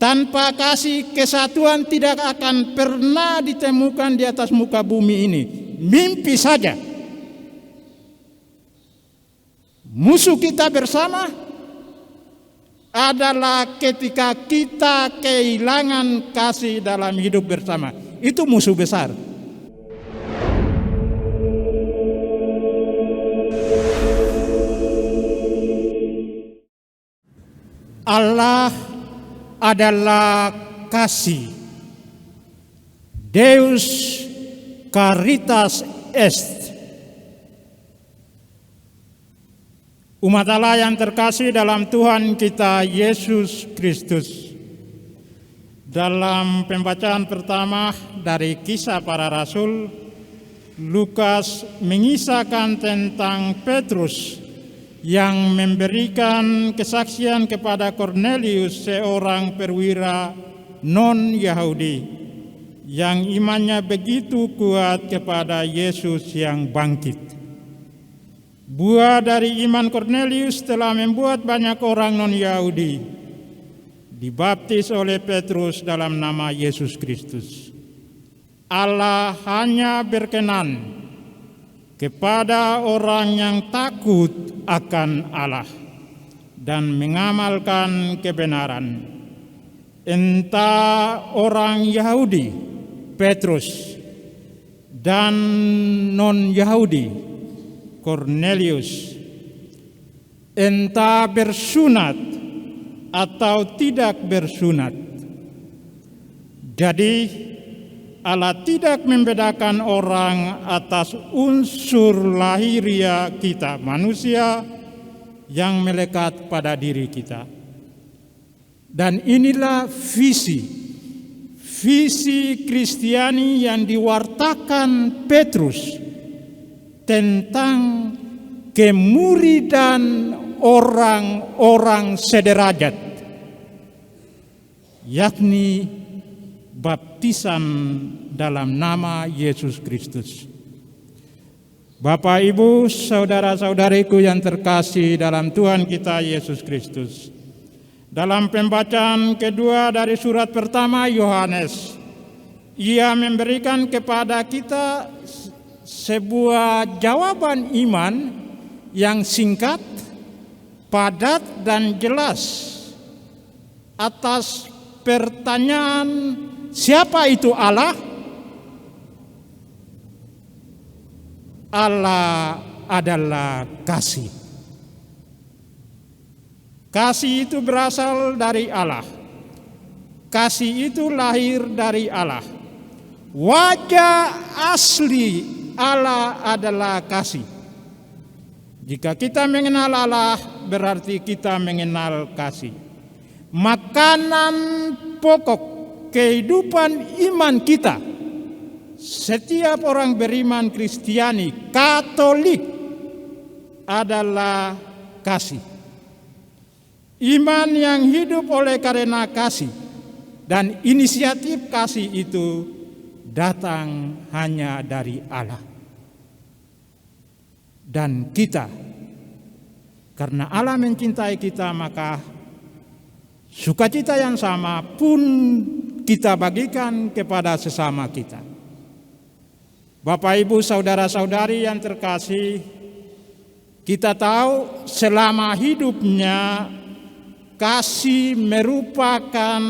Tanpa kasih, kesatuan tidak akan pernah ditemukan di atas muka bumi ini. Mimpi saja. Musuh kita bersama adalah ketika kita kehilangan kasih dalam hidup bersama. Itu musuh besar. Allah adalah kasih. Deus caritas est. Umat Allah yang terkasih dalam Tuhan kita Yesus Kristus. Dalam pembacaan pertama dari Kisah Para Rasul, Lukas mengisahkan tentang Petrus yang memberikan kesaksian kepada Kornelius, seorang perwira non-Yahudi yang imannya begitu kuat kepada Yesus yang bangkit. Buah dari iman Kornelius telah membuat banyak orang non-Yahudi dibaptis oleh Petrus dalam nama Yesus Kristus. Allah hanya berkenan kepada orang yang takut akan Allah dan mengamalkan kebenaran. Entah orang Yahudi, Petrus, dan non-Yahudi, Kornelius, entah bersunat atau tidak bersunat. Jadi Allah tidak membedakan orang atas unsur lahiria kita, manusia yang melekat pada diri kita. Dan inilah visi Kristiani yang diwartakan Petrus tentang kemuridan orang-orang sederajat, yakni baptisan dalam nama Yesus Kristus. Bapak, Ibu, saudara-saudariku yang terkasih dalam Tuhan kita Yesus Kristus. Dalam pembacaan kedua dari surat pertama Yohanes, ia memberikan kepada kita sebuah jawaban iman yang singkat, padat, dan jelas atas pertanyaan siapa itu Allah? Allah adalah kasih. Kasih itu berasal dari Allah. Kasih itu lahir dari Allah. Wajah asli Allah adalah kasih. Jika kita mengenal Allah, berarti kita mengenal kasih. Makanan pokok kehidupan iman kita, setiap orang beriman Kristiani, Katolik, adalah kasih. Iman yang hidup oleh karena kasih, dan inisiatif kasih itu datang hanya dari Allah. Dan kita, karena Allah mencintai kita, maka sukacita yang sama pun kita bagikan kepada sesama kita. Bapak, Ibu, saudara-saudari yang terkasih, kita tahu selama hidupnya kasih merupakan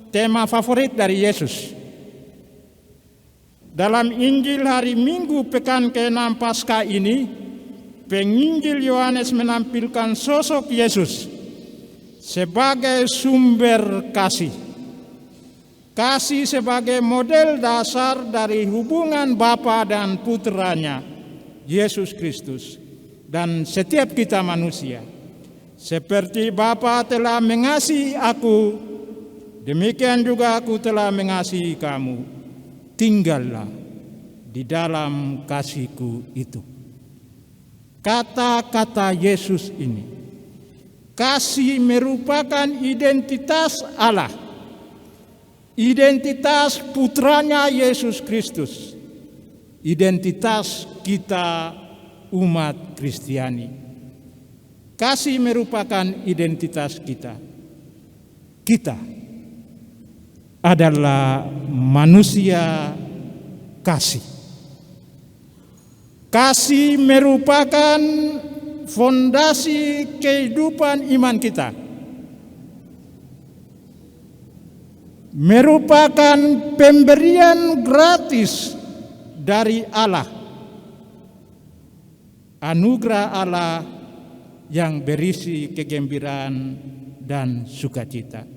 tema favorit dari Yesus. Dalam Injil hari Minggu pekan ke-6 Paskah ini, penginjil Yohanes menampilkan sosok Yesus sebagai sumber kasih. Kasih sebagai model dasar dari hubungan Bapa dan Putranya, Yesus Kristus, dan setiap kita manusia. Seperti Bapa telah mengasihi aku, demikian juga aku telah mengasihi kamu. Tinggallah di dalam kasihku itu. Kata-kata Yesus ini, kasih merupakan identitas Allah, identitas putranya Yesus Kristus, identitas kita umat Kristiani. Kasih merupakan identitas kita. Kita adalah manusia kasih. Kasih merupakan fondasi kehidupan iman kita. Merupakan pemberian gratis dari Allah. Anugerah Allah yang berisi kegembiraan dan sukacita.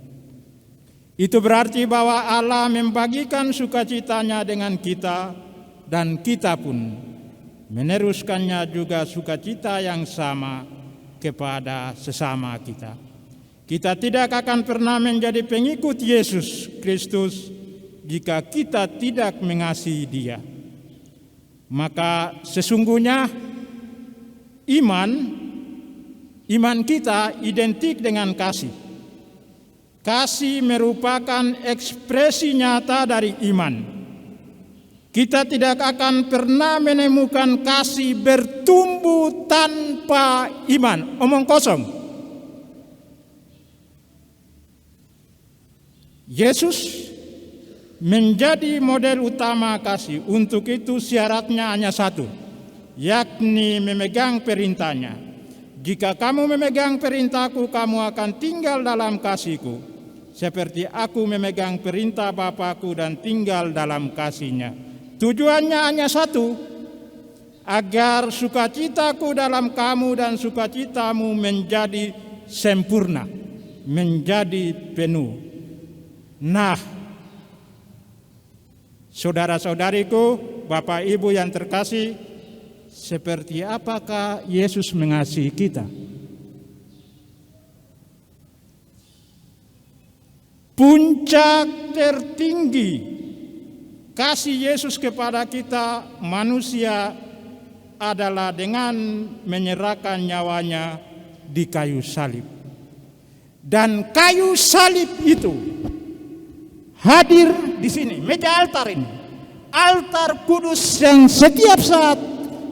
Itu berarti bahwa Allah membagikan sukacitanya dengan kita, dan kita pun meneruskannya juga sukacita yang sama kepada sesama kita. Kita tidak akan pernah menjadi pengikut Yesus Kristus jika kita tidak mengasihi Dia. Maka sesungguhnya iman kita identik dengan kasih. Kasih merupakan ekspresi nyata dari iman. Kita tidak akan pernah menemukan kasih bertumbuh tanpa iman. Omong kosong. Yesus menjadi model utama kasih. Untuk itu syaratnya hanya satu, yakni memegang perintahnya. Jika kamu memegang perintahku, kamu akan tinggal dalam kasihku, seperti aku memegang perintah Bapakku dan tinggal dalam kasihnya. Tujuannya hanya satu, agar sukacitaku dalam kamu dan sukacitamu menjadi sempurna, menjadi penuh. Nah, saudara-saudariku, Bapak Ibu yang terkasih, seperti apakah Yesus mengasihi kita? Puncak tertinggi kasih Yesus kepada kita manusia adalah dengan menyerahkan nyawanya di kayu salib. Dan kayu salib itu hadir di sini, meja altar ini. Altar kudus yang setiap saat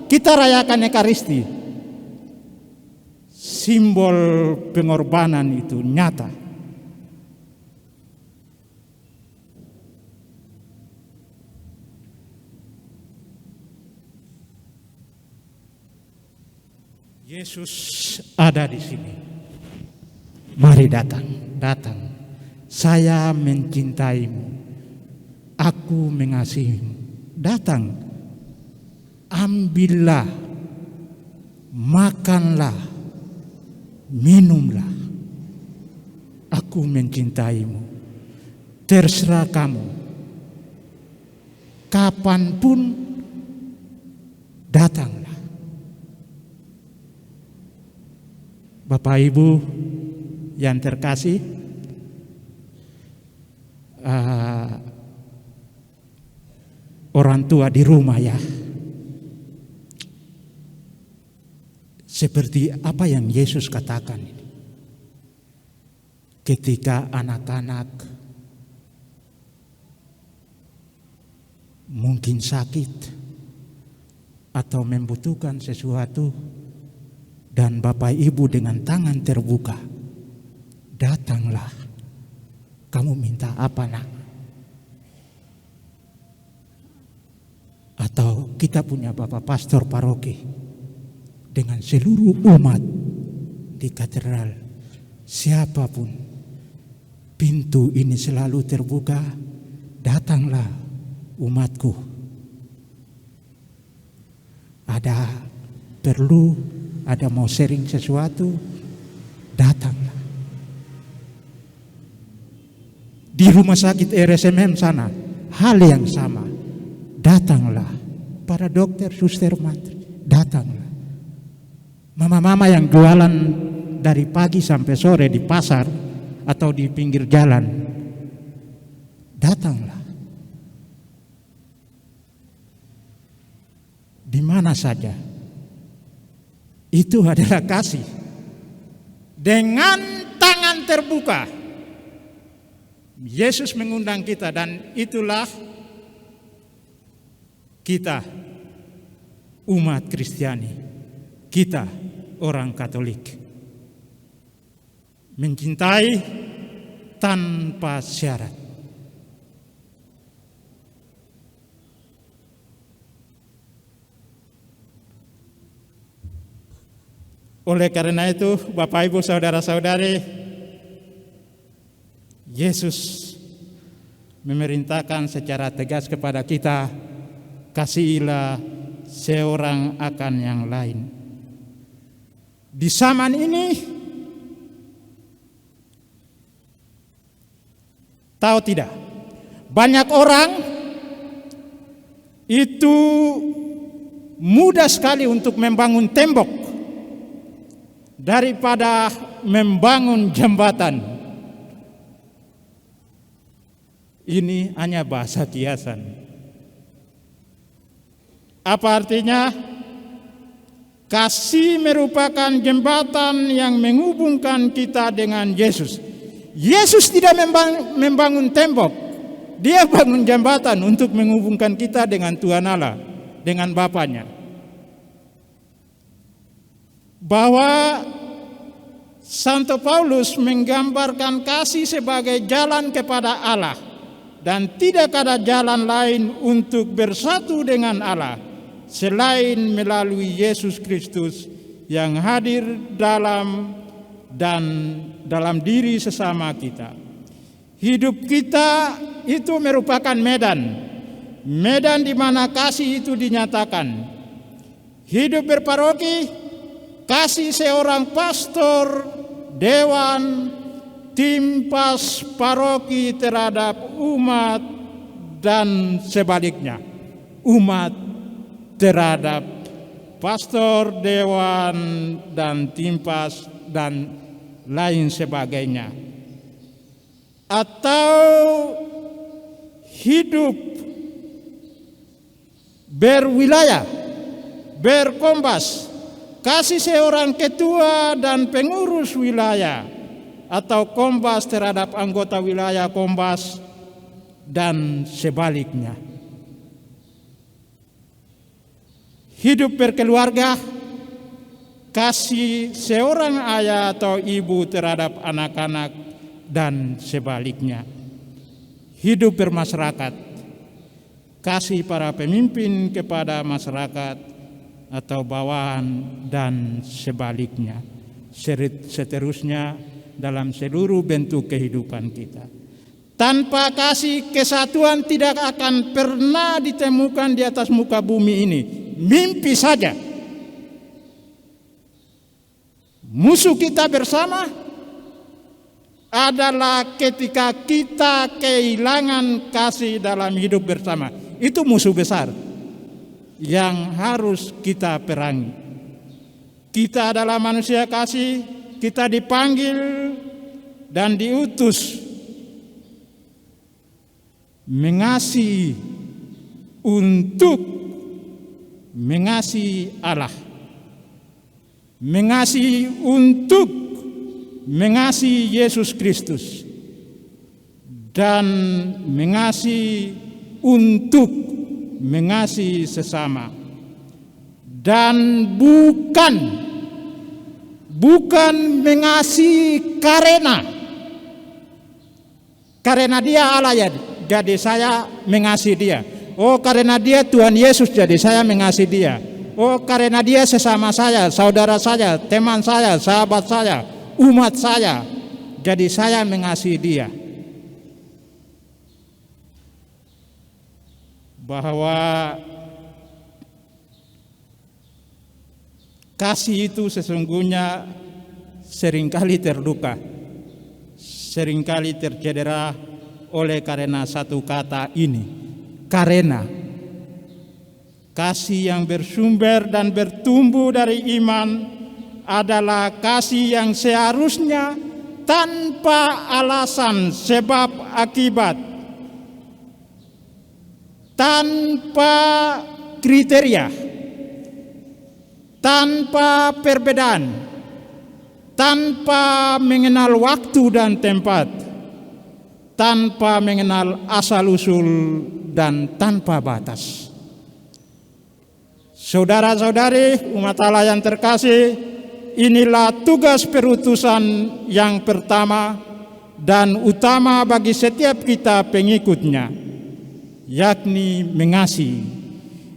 kita rayakan Ekaristi. Simbol pengorbanan itu nyata. Yesus ada di sini. Mari datang. Saya mencintaimu, aku mengasihimu. Datang, ambillah, makanlah, minumlah. Aku mencintaimu. Terserah kamu. Kapanpun datanglah. Bapak Ibu yang terkasih, orang tua di rumah ya, seperti apa yang Yesus katakan ini. Ketika anak-anak mungkin sakit atau membutuhkan sesuatu, dan Bapak Ibu dengan tangan terbuka, datanglah. Kamu minta apa, nak? Atau kita punya Bapak Pastor Paroki dengan seluruh umat di katedral. Siapapun, pintu ini selalu terbuka. Datanglah umatku. Ada perlu, ada mau sharing sesuatu, datanglah. Di rumah sakit RSMM sana, hal yang sama. Datanglah. Para dokter, suster, mantri, datanglah. Mama-mama yang jualan dari pagi sampai sore di pasar atau di pinggir jalan, datanglah. Di mana saja. Itu adalah kasih. Dengan tangan terbuka, Yesus mengundang kita, dan itulah kita, umat Kristiani, kita orang Katolik, mencintai tanpa syarat. Oleh karena itu, Bapak Ibu saudara-saudari, Yesus memerintahkan secara tegas kepada kita, kasihilah seorang akan yang lain. Di zaman ini, tahu tidak, banyak orang itu mudah sekali untuk membangun tembok daripada membangun jembatan. Ini hanya bahasa kiasan. Apa artinya? Kasih merupakan jembatan yang menghubungkan kita dengan Yesus. Yesus tidak membangun tembok. Dia bangun jembatan untuk menghubungkan kita dengan Tuhan Allah, dengan Bapanya. Bahwa Santo Paulus menggambarkan kasih sebagai jalan kepada Allah. Dan tidak ada jalan lain untuk bersatu dengan Allah selain melalui Yesus Kristus yang hadir dalam diri sesama kita. Hidup kita itu merupakan medan di mana kasih itu dinyatakan. Hidup berparoki, kasih seorang pastor, dewan, tim pas paroki terhadap umat dan sebaliknya. Umat terhadap pastor, dewan, dan tim pas dan lain sebagainya. Atau hidup berwilayah, berkombas, kasih seorang ketua dan pengurus wilayah, atau kombas terhadap anggota wilayah kombas dan sebaliknya. Hidup berkeluarga, kasih seorang ayah atau ibu terhadap anak-anak dan sebaliknya. Hidup bermasyarakat, kasih para pemimpin kepada masyarakat atau bawahan dan sebaliknya. Seterusnya dalam seluruh bentuk kehidupan kita. Tanpa kasih, kesatuan tidak akan pernah ditemukan di atas muka bumi ini. Mimpi saja. Musuh kita bersama adalah ketika kita kehilangan kasih dalam hidup bersama. Itu musuh besar yang harus kita perangi. Kita adalah manusia kasih, kita dipanggil dan diutus mengasihi untuk mengasihi Allah, mengasihi untuk mengasihi Yesus Kristus, dan mengasihi untuk mengasihi sesama, dan bukan mengasihi karena dia Allah ya, jadi saya mengasihi dia. Oh, karena dia Tuhan Yesus, jadi saya mengasihi dia. Oh, karena dia sesama saya, saudara saya, teman saya, sahabat saya, umat saya, jadi saya mengasihi dia. Bahwa kasih itu sesungguhnya seringkali terluka, seringkali tercedera oleh karena satu kata ini. Karena kasih yang bersumber dan bertumbuh dari iman adalah kasih yang seharusnya tanpa alasan sebab akibat, tanpa kriteria, tanpa perbedaan, tanpa mengenal waktu dan tempat, tanpa mengenal asal-usul dan tanpa batas. Saudara-saudari, umat Allah yang terkasih, inilah tugas perutusan yang pertama dan utama bagi setiap kita pengikutnya, yakni mengasihi.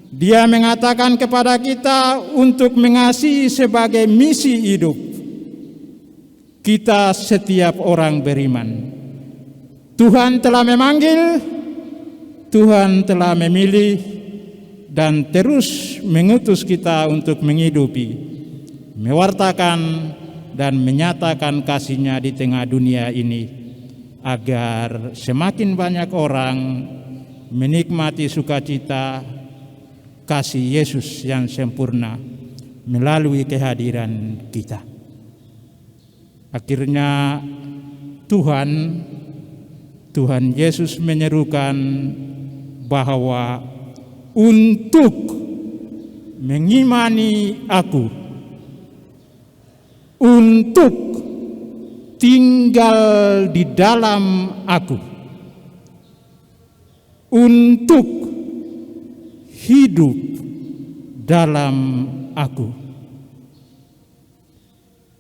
Dia mengatakan kepada kita untuk mengasihi sebagai misi hidup kita setiap orang beriman. Tuhan telah memanggil, Tuhan telah memilih, dan terus mengutus kita untuk menghidupi, mewartakan, dan menyatakan kasih-Nya di tengah dunia ini, agar semakin banyak orang menikmati sukacita kasih Yesus yang sempurna melalui kehadiran kita. Akhirnya Tuhan Yesus menyerukan bahwa untuk mengimani Aku, untuk tinggal di dalam Aku, untuk hidup dalam Aku,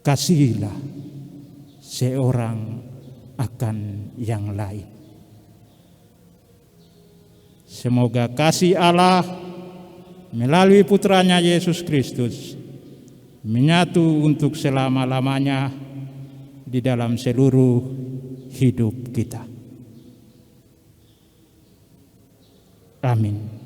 kasihilah seorang akan yang lain. Semoga kasih Allah melalui putranya Yesus Kristus menyatu untuk selama-lamanya di dalam seluruh hidup kita. Amin.